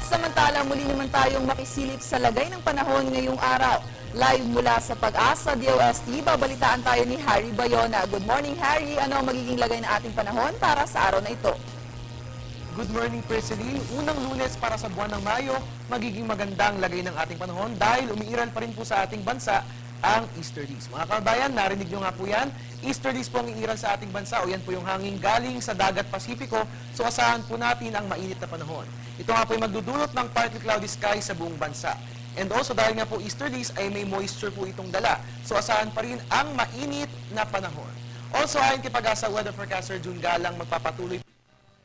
Samantala, muli naman tayong makisilip sa lagay ng panahon ngayong araw. Live mula sa Pag-asa DOST, babalitaan tayo ni Harry Bayona. Good morning, Harry. Ano ang magiging lagay ng ating panahon para sa araw na ito? Good morning, President. Unang Lunes para sa buwan ng Mayo, magiging magandang lagay ng ating panahon dahil umiiral pa rin po sa ating bansa ang easterlies. Mga kabayan, narinig nyo nga po yan. Easterlies po ang iiral sa ating bansa o yan po yung hangin galing sa dagat Pasipiko. So asahan po natin ang mainit na panahon. Ito nga po yung magdudulot ng partly cloudy sky sa buong bansa. And also dahil nga po easterlies ay may moisture po itong dala. So asahan pa rin ang mainit na panahon. Also ayon kay Pag-asa Weather Forecaster June Galang, magpapatuloy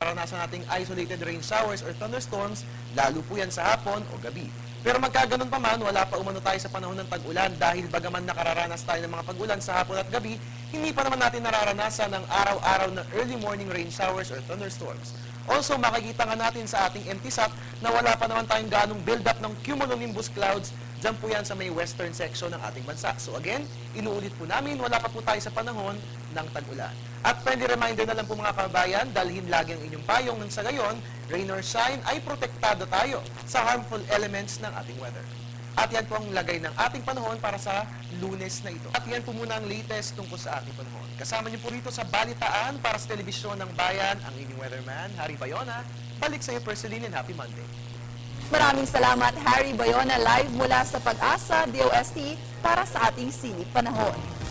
naranasan nating isolated rain showers or thunderstorms, lalo po yan sa hapon o gabi. Pero magkaganon pa man, wala pa umano tayo sa panahon ng tag-ulan dahil bagaman nakararanas tayo ng mga pag-ulan sa hapon at gabi, hindi pa naman natin nararanasan ng araw-araw na early morning rain showers or thunderstorms. Also, makikita nga natin sa ating MTSAT na wala pa naman tayong ganong build-up ng cumulonimbus clouds. Diyan po yan sa may western section ng ating bansa. So again, inuulit po namin, wala pa po tayo sa panahon ng tag-ulan. At friendly reminder na lang po mga kabayan, dalhin lagi ang inyong payong nang sa gayon, rain or shine, ay protektado tayo sa harmful elements ng ating weather. At yan po ang lagay ng ating panahon para sa Lunes na ito. At yan po muna ang latest tungkol sa ating panahon. Kasama niyo po rito sa Balitaan para sa Telebisyon ng Bayan, ang inyong weatherman, Harry Bayona. Balik sa iyo, Perceline, and happy Monday. Maraming salamat, Harry Bayona, live mula sa Pag-asa DOST para sa ating silip panahon.